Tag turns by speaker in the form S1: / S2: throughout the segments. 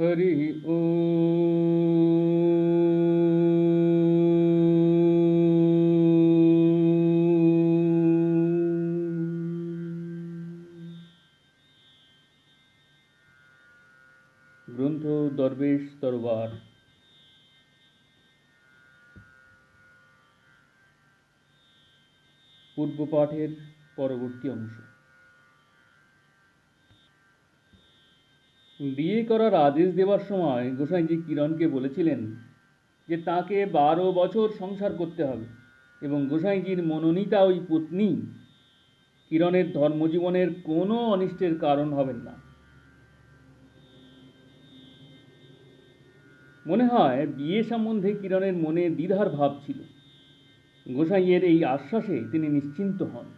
S1: হরি গ্রন্থ দরবেশ তরবার। পূর্ব পাঠের পরবর্তী অংশ। বিয়ে করার আদেশ দেওয়ার সময় গোসাইজি কিরণকে বলেছিলেন যে তাকে 12 বছর সংসার করতে হবে এবং গোসাইজির মনোনীতা ওই পত্নী কিরণের ধর্মজীবনের কোনো অনিষ্টের কারণ হবেন না। মনে হয় বিয়ে সম্বন্ধে কিরণের মনে দ্বিধার ভাব ছিল। গোসাইয়ের এই আশ্বাসে তিনি নিশ্চিন্ত হন।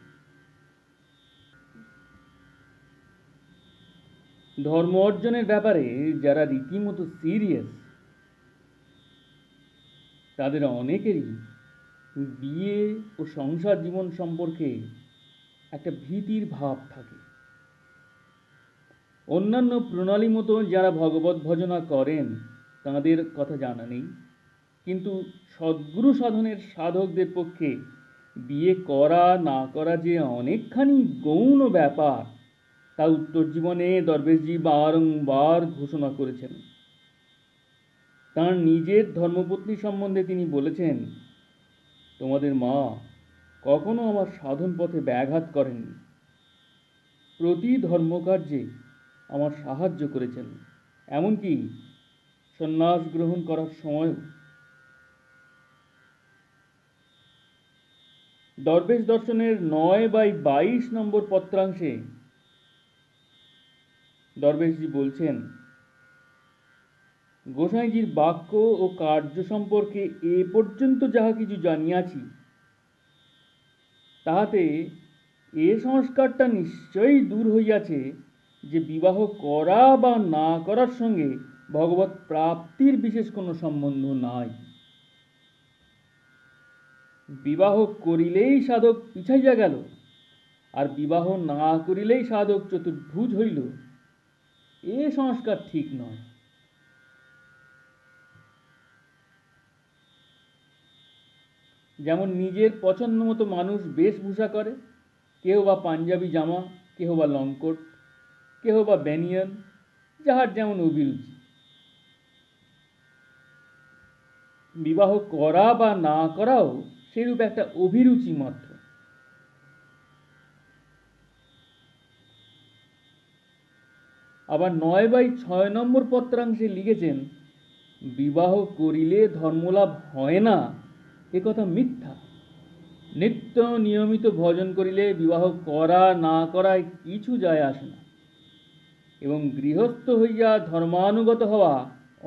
S1: ধর্ম অর্জনের ব্যাপারে যারা রীতিমতো সিরিয়াস তাদের অনেকেরই বিয়ে ও সংসার জীবন সম্পর্কে একটা ভীতির ভাব থাকে। অন্যান্য প্রণালী মতো যারা ভগবত ভজনা করেন তাদের কথা জানা নেই, কিন্তু সদ্গুরু সাধনের সাধকদের পক্ষে বিয়ে করা না করা যে অনেকখানি গৌণ ব্যাপার তা উত্তর জীবনে দরবেশজি বারংবার ঘোষণা করেছেন। তাঁর নিজের ধর্মপত্নী সম্বন্ধে তিনি বলেছেন, তোমাদের মা কখনো আমার সাধন পথে ব্যাঘাত করেননি, প্রতি ধর্মকার্যে আমার সাহায্য করেছেন, এমনকি সন্ন্যাস গ্রহণ করার সময়ও। দরবেশ দর্শনের 9/22 নম্বর পত্রাংশে দরবেশজি বলছেন, গোসাইজির বাক্য ও কার্য সম্পর্কে এ পর্যন্ত যাহা কিছু জানিয়াছি তাহাতে এ সংস্কারটা নিশ্চয়ই দূর হইয়াছে যে বিবাহ করা বা না করার সঙ্গে ভগবত প্রাপ্তির বিশেষ কোনো সম্বন্ধ নাই। বিবাহ করিলেই সাধক পিছাইয়া গেল, আর বিবাহ না করিলেই সাধক চতুর্ভুজ হইল, এ সংস্কার ঠিক নয়। যেমন নিজের পছন্দ মতো মানুষ বেশভূষা করে, কেউ বা পাঞ্জাবি জামা, কেহ বা লংকোট, কেহ বা ব্যানিয়ান, যাহার যেমন অভিরুচি। বিবাহ করা বা না করাও সেরূপ একটা অভিরুচি মাত্র। আবার 9/6 নম্বর পত্রাংশে লিখেছেন, বিবাহ করিলে ধর্মলাভ হয় না এ কথা মিথ্যা। নিত্য নিয়মিত ভজন করিলে বিবাহ করা না করায় কিছু যায় আসে না, এবং গৃহস্থ হইয়া ধর্মানুগত হওয়া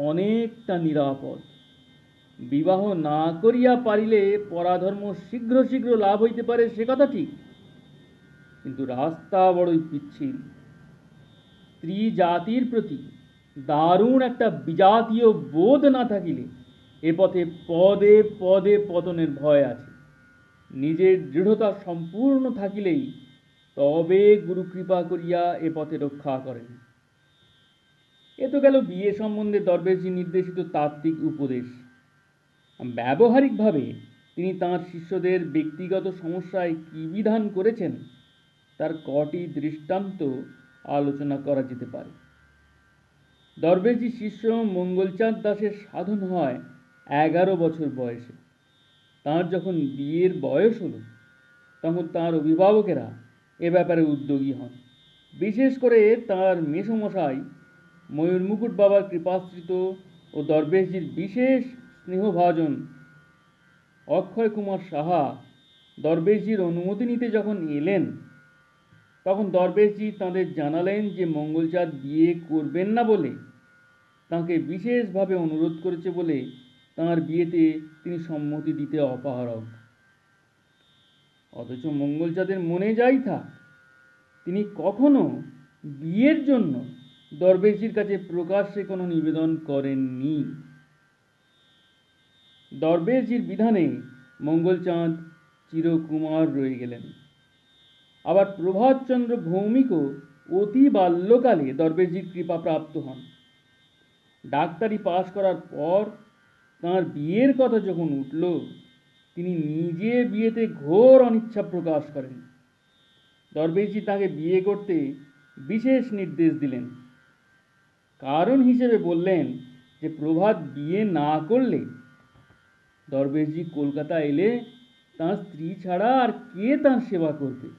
S1: অনেকটা নিরাপদ। বিবাহ না করিয়া পারিলে পরাধর্ম শীঘ্র শীঘ্র লাভ হইতে পারে, সে কথা ঠিক, কিন্তু রাস্তা বড়ই পিচ্ছিল। স্ত্রী জাতির প্রতি দারুণ একটা বিজাতীয় বোধ না থাকিলে এ পথে পদে পদে পতনের ভয় আছে। নিজের দৃঢ়তা সম্পূর্ণ থাকিলেই তবে গুরু কৃপা করিয়া এ পথে রক্ষা করেন। এ তো গেল বিয়ে সম্বন্ধে দরবেশজি নির্দেশিত তাত্ত্বিক উপদেশ। ব্যবহারিকভাবে তিনি তাঁর শিষ্যদের ব্যক্তিগত সমস্যায় কী বিধান করেছেন তার কটি দৃষ্টান্ত আলোচনা করা যেতে পারে। দরবেশজি শিষ্য মঙ্গলচাঁদ দাসের সাধন হয় 11 বছর বয়সে। তাঁর যখন বিয়ের বয়স হল তখন তাঁর অভিভাবকেরা এ ব্যাপারে উদ্যোগী হন। বিশেষ করে তাঁর মেসমশাই ময়ূরমুকুট বাবার কৃপাশ্রিত ও দরবেশজির বিশেষ স্নেহভাজন অক্ষয় কুমার সাহা দরবেশজির অনুমতি নিতে যখন এলেন তখন দরবেশজি তাঁদের জানালেন যে মঙ্গলচাঁদ বিয়ে করবেন না বলে তাঁকে বিশেষভাবে অনুরোধ করেছে বলে তাঁর বিয়েতে তিনি সম্মতি দিতে অপারগ। অথচ মঙ্গলচাঁদের মনে যাই থাক, তিনি কখনো বিয়ের জন্য দরবেশজির কাছে প্রকাশ্যে কোনো নিবেদন করেননি। দরবেশজির বিধানে মঙ্গলচাঁদ চিরকুমার রয়ে গেলেন। আবার প্রভাতচন্দ্র ভৌমিকও অতি বাল্যকালে দরবেশজির কৃপা প্রাপ্ত হন। ডাক্তারি পাশ করার পর তাঁর বিয়ের কথা যখন উঠল, তিনি নিজে বিয়েতে ঘোর অনিচ্ছা প্রকাশ করেন। দরবেশজি তাকে বিয়ে করতে বিশেষ নির্দেশ দিলেন। কারণ হিসেবে বললেন যে প্রভাত বিয়ে না করলে দরবেশজি কলকাতা এলে তাঁর স্ত্রী ছাড়া আর কে তাঁর সেবা করবে।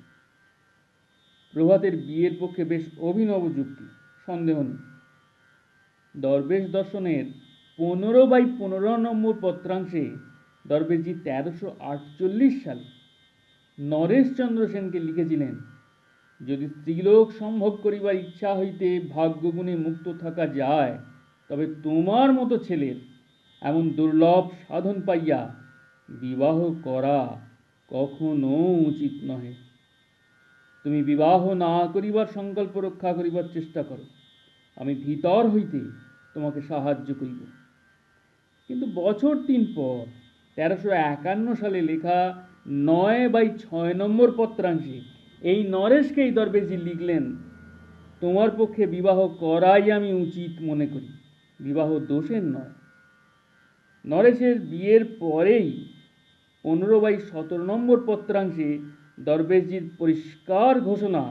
S1: প্রভাতের বিয়ের পক্ষে বেশ অভিনব যুক্তি, সন্দেহ নেই। দরবেশ দর্শনের 15/15 নম্বর পত্রাংশে দরবেশজি 1348 সালে নরেশচন্দ্র সেনকে লিখেছিলেন, যদি স্ত্রীলোক সম্ভব করিবার ইচ্ছা হইতে ভাগ্যগুণে মুক্ত থাকা যায়, তবে তোমার মতো ছেলের এমন দুর্লভ সাধন পাইয়া বিবাহ করা কখনো উচিত নহে। তুমি বিবাহ না করিবার সংকল্প রক্ষা করিবার চেষ্টা করো, আমি ভিতর হইতে তোমাকে সাহায্য করিব। কিন্তু বছর 3 পর 1351 সালে লেখা 9/6 নম্বর পত্রাংশে এই নরেশকেই দরবেশজি লিখলেন, তোমার পক্ষে বিবাহ করাই আমি উচিত মনে করি, বিবাহ দোষের নয়। নরেশের বিয়ের পরেই 15/17 নম্বর পত্রাংশে দরবেশজির পরিষ্কার ঘোষণা,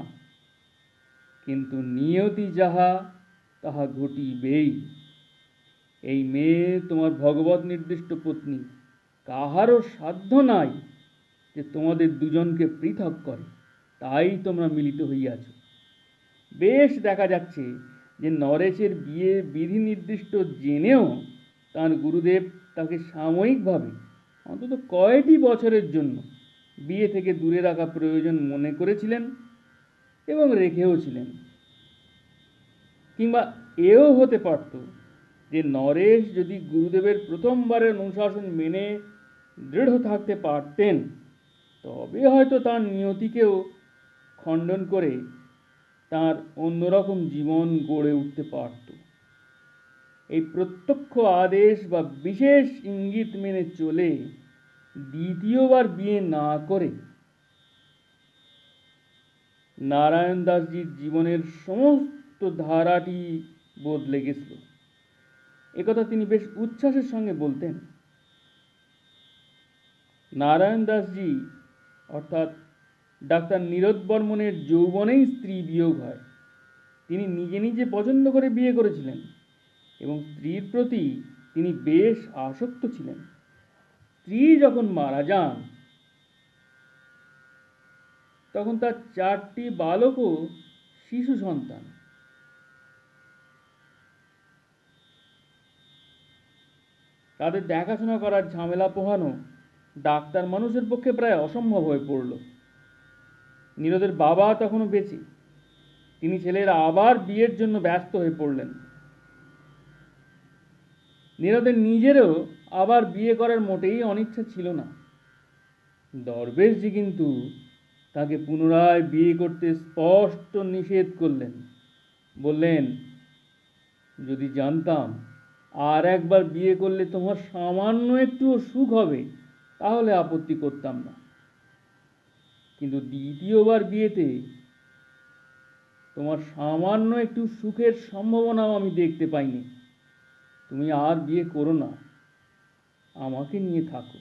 S1: কিন্তু নিয়তি যাহা তাহা ঘটিবেই। এই মেয়ে তোমার ভগবত নির্দিষ্ট পত্নী, কাহারও সাধ্য নাই যে তোমাদের দুজনকে পৃথক করে, তাই তোমরা মিলিত হইয়াছ। বেশ দেখা যাচ্ছে যে নরেশের বিয়ে বিধি নির্দিষ্ট জেনেও তাঁর গুরুদেব তাকে সাময়িকভাবে অন্তত কয়েকটি বছরের জন্য বিয়ে থেকে দূরে রাখা প্রয়োজন মনে করেছিলেন এবং রেখেও ছিলেন। কিংবা এও হতে পারত যে নরেশ যদি গুরুদেবের প্রথমবারের অনুশাসন মেনে দৃঢ় থাকতে পারতেন, তবে হয়তো তার নিয়তিকেও খণ্ডন করে তার অন্যরকম জীবন গড়ে উঠতে পারত। এই প্রত্যক্ষ আদেশ বা বিশেষ ইঙ্গিত মেনে চলে দ্বিতীয়বার বিয়ে না করে নারায়ণ দাসজির জীবনের সমস্ত ধারাটি বদলে গেছিল। একথা তিনি বেশ উচ্ছ্বাসের সঙ্গে বলতেন। নারায়ণ দাসজি অর্থাৎ ডাক্তার নীরদ বর্মনের যৌবনেই স্ত্রী বিয়োগ হয়। তিনি নিজে নিজে পছন্দ করে বিয়ে করেছিলেন এবং স্ত্রীর প্রতি তিনি বেশ আসক্ত ছিলেন। স্ত্রী যখন মারা যান, তখন তার 4টি বালক ও শিশু সন্তান। তাদের দেখাশোনা করার ঝামেলা পোহানো ডাক্তার মানুষের পক্ষে প্রায় অসম্ভব হয়ে পড়ল। নীরদের বাবা তখনও বেঁচে, তিনি ছেলের আবার বিয়ের জন্য ব্যস্ত হয়ে পড়লেন। নীরদের নিজেরও আবার বিয়ে করার মোটেই অনিচ্ছা ছিল না। দরবেশজি কিন্তু তাকে পুনরায় বিয়ে করতে স্পষ্ট নিষেধ করলেন। বললেন, যদি জানতাম আর একবার বিয়ে করলে তোমার সামান্য একটুও সুখ হবে, তাহলে আপত্তি করতাম না, কিন্তু দ্বিতীয়বার বিয়েতে তোমার সামান্য একটু সুখের সম্ভাবনাও আমি দেখতে পাইনি। তুমি আর বিয়ে করো না, আমাকে নিয়ে থাকো।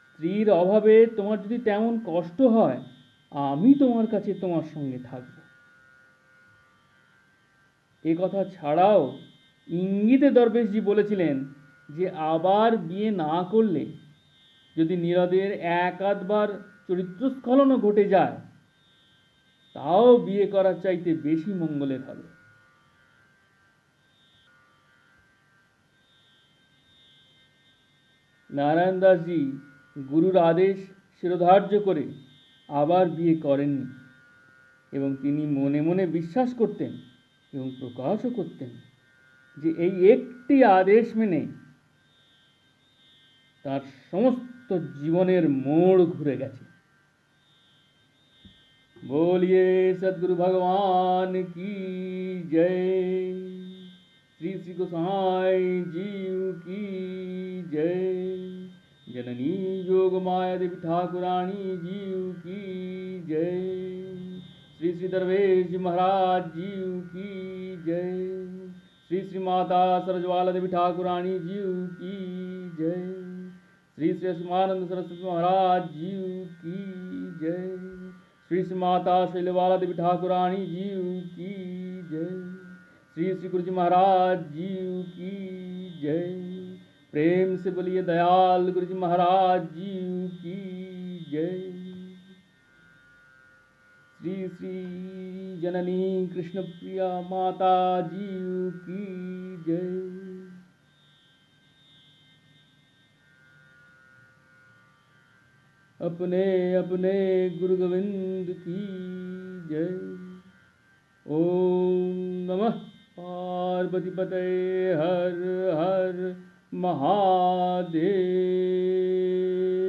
S1: স্ত্রীর অভাবে তোমার যদি তেমন কষ্ট হয়, আমি তোমার কাছে তোমার সঙ্গে থাকব। এ কথা ছাড়াও ইঙ্গিতে দরবেশজি বলেছিলেন যে আবার বিয়ে না করলে যদি নীরদের এক আধবার চরিত্রস্খলনও ঘটে যায়, তাও বিয়ে করার চাইতে বেশি মঙ্গলের হবে। নারায়ণ দাসজি গুরুর আদেশ শিরোধার্য করে আবার বিয়ে করেননি এবং তিনি মনে মনে বিশ্বাস করতেন এবং প্রকাশও করতেন যে এই একটি আদেশ মেনে তার সমস্ত জীবনের মোড় ঘুরে গেছে। बोलिए सद्गुरु भगवान की जय, श्री श्री गोसाई जीव की जय, जननी योग माया देवी ठाकुरानी जीव की जय, श्री श्री दरवेश महाराज जीव की जय, श्री श्री श्री माता सरजवाला देवी ठाकुरानी जी की जय। श्री श्री असमानंद सरस्वती महाराज जी की जय। श्री श्री माता शैलवाला देवी ठाकुरानी जी की जय। श्री श्री गुरु जी महाराज जी की जय। प्रेम से बोलिए दयाल गुरु जी महाराज जी की जय। श्री श्री जननी कृष्ण प्रिया माता जी की जय। अपने अपने गुरु गोविंद की जय। ओम नमः पार्वती पते हर हर महादेव।